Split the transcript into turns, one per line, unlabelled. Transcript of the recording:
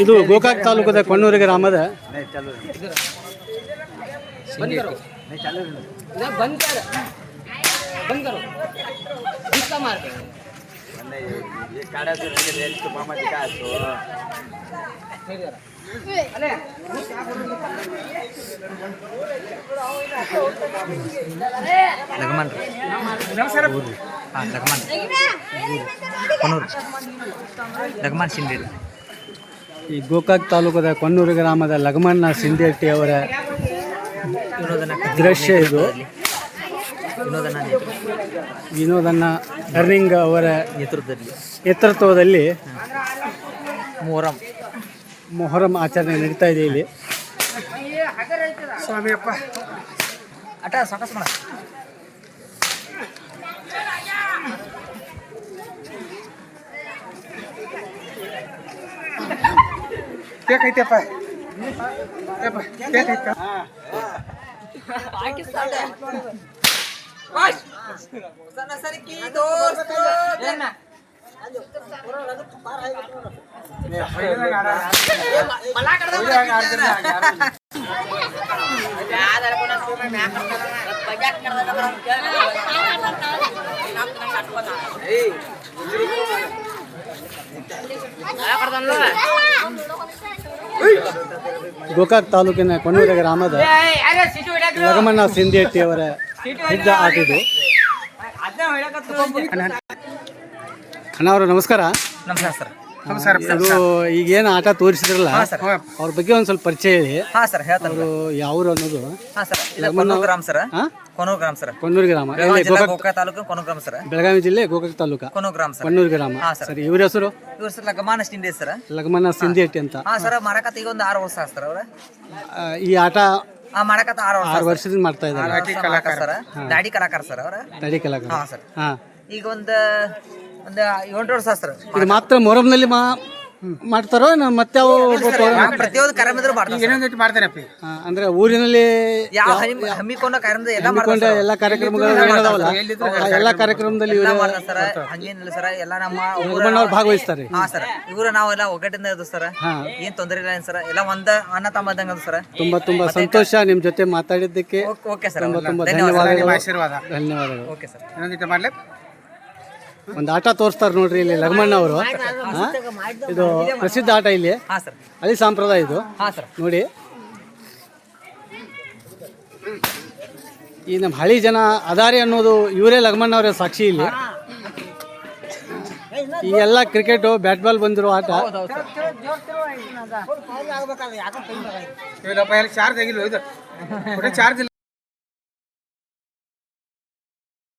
ಇದು ಗೋಕಾಕ್ ತಾಲೂಕದ ಕೊಣ್ಣೂರು ಗ್ರಾಮದ
ಲಗಮನ್ ಶಿಂದೆ.
ಈ ಗೋಕಾಕ್ ತಾಲೂಕದ ಕೊಣ್ಣೂರು ಗ್ರಾಮದ ಲಗಮಣ್ಣ ಸಿಂಧೆಟ್ಟಿ ಅವರ ದೃಶ್ಯ ಇದು. ವಿನೋದನ್ನ ಟರ್ನಿಂಗ್ ಅವರ ನೇತೃತ್ವದಲ್ಲಿ ಮೊಹರಂ ಆಚರಣೆ ನಡೀತಾ ಇದೆ ಇಲ್ಲಿ.
ಸ್ವಾಮಿಯಪ್ಪ ಅಟ ಸಾಕಸ್ ಮಾಡ
ಕೇಕೈತೆಪ್ಪ ಕೇಕೈತ
ಗೋಕಾಕ್ ತಾಲೂಕಿನ ಕೊಣ್ಣೂರು ಗ್ರಾಮದ ಲಗಮಣ್ಣ ಸಿಂಧೆಟ್ಟಿ ಅವರ ಹಿಡ್ದ ಆಟ ಇದು. ಅಣ್ಣ ಅವರು ನಮಸ್ಕಾರ.
ನಮಸ್ಕಾರ ಸರ್.
ಇದು ಈಗೇನು ಆಟ ತೋರಿಸಿದ್ರಲ್ಲ ಅವ್ರ ಬಗ್ಗೆ ಒಂದು ಸ್ವಲ್ಪ ಪರಿಚಯ ಹೇಳಿ.
ಹಾ ಸರ್ ಹೇಳ್ತಾರೆ.
ಅವರು ಯಾವ್ರು ಅನ್ನೋದು.
ಹಾ ಸರ್, ಕೊಣ್ಣೂರು ಗ್ರಾಮ ಸರ್. ಕೊಣ್ಣೂರು ಗ್ರಾಮ ಸರ್.
ಕೊಣ್ಣೂರು ಗ್ರಾಮ
ಗೋಕಾಕ್ ತಾಲೂಕು ಕೊಣ್ಣೂರು ಗ್ರಾಮ ಸರ್.
ಬೆಳಗಾವಿ ಜಿಲ್ಲೆ ಗೋಕಾಕ್ ತಾಲೂಕ
ಕೊಣ್ಣೂರು ಗ್ರಾಮ ಸರ್.
ಕೊಣ್ಣೂರು ಗ್ರಾಮ. ಸರ್ ಇವ್ರ ಹೆಸರು?
ಇವ್ರ ಸರ್ ಲಗಮಣ್ಣ ಸಿಂಧೆ ಸರ್.
ಲಗಮಣ್ಣ ಸಿಂಧೆಟ್ಟಿ ಅಂತ.
ಹಾ ಸರ್, ಮಾಡಕತ್ತ ಈಗ ಒಂದು 6 ವರ್ಷ ಸರ್ ಅವ್ರ
ಈ ಆಟ
ಮಾಡಕತ್ತ 6
ವರ್ಷದಿಂದ ಮಾಡ್ತಾ ಇದ್ದಾರೆ
ಸರ್. ದಾಡಿ ಕಲಾಕಾರ ಸರ್ ಅವ್ರ.
ತಡಿ ಕಲಾಕಾರ.
ಹಾ ಸರ್. ಈಗ ಒಂದು 8 ವರ್ಷ ಸರ್.
ಇದು ಮಾತ್ರ ಮೊಹರಂನಲ್ಲಿ ಮಾಡ್ತಾರೋ ಮತ್ತೆ
ಪ್ರತಿಯೊಂದು ಕಾರ್ಯಕ್ರಮ ಮಾಡ್ತಾರೆ.
ಮಾಡ್ತಾರಪ್ಪ.
ಅಂದ್ರೆ ಊರಿನಲ್ಲಿ
ಯಾವ ಹಮ್ಮಿಕೊಂಡ ಕಾರ್ಯಕ್ರಮ ಎಲ್ಲ
ಎಲ್ಲ ಕಾರ್ಯಕ್ರಮಗಳು ಎಲ್ಲ ಕಾರ್ಯಕ್ರಮದಲ್ಲಿ
ಸರ್. ಹಂಗೇನಿಲ್ಲ ಸರ್, ಎಲ್ಲ ನಮ್ಮ
ಲಗಮಣ್ಣವ್ರು ಭಾಗವಹಿಸ್ತಾರೆ.
ಹಾ ಸರ್, ಇವರು ನಾವೆಲ್ಲ ಒಗ್ಗಟ್ಟಿಂದ ಇರೋದು ಸರ್. ಏನ್ ತೊಂದರೆ ಇಲ್ಲ ಸರ್, ಎಲ್ಲ ಒಂದ ಅಣ್ಣ ತಮ್ಮದಂಗ ಅದು ಸರ್.
ತುಂಬಾ ಸಂತೋಷ ನಿಮ್ ಜೊತೆ ಮಾತಾಡಿದ್ದಕ್ಕೆ.
ಓಕೆ ಸರ್,
ತುಂಬಾ ಧನ್ಯವಾದಗಳು.
ಆಶೀರ್ವಾದ.
ಧನ್ಯವಾದಗಳು.
Okay sir.
ಇನ್ನೊಂದಿಟ್ಟು ಮಾಡ್ಲಿ.
ಒಂದು ಆಟ ತೋರಿಸ್ತಾರೆ ನೋಡ್ರಿ ಇಲ್ಲಿ ಲಗಮಣ್ಣ ಅವರು. ಇದು ಪ್ರಸಿದ್ಧ ಆಟ ಇಲ್ಲಿ.
ಹಾ ಸರ್.
ಹಳಿ ಸಂಪ್ರದಾಯ ಇದು.
ಹಾ ಸರ್.
ನೋಡಿ ಈ ನಮ್ಮ ಹಳಿ ಜನ ಅದಾರಿ ಅನ್ನೋದು ಇವರೇ ಲಗಮಣ್ಣವರೇ ಸಾಕ್ಷಿ ಇಲ್ಲಿ. ಈ ಎಲ್ಲ ಕ್ರಿಕೆಟು ಬ್ಯಾಟ್ ಬಾಲ್ ಬಂದಿರೋ ಆಟ.
ಚಾರ್ಜ್ ಆಗಿಲ್ಲ ಇದು ಚಾರ್ಜ್ ಇಲ್ಲ.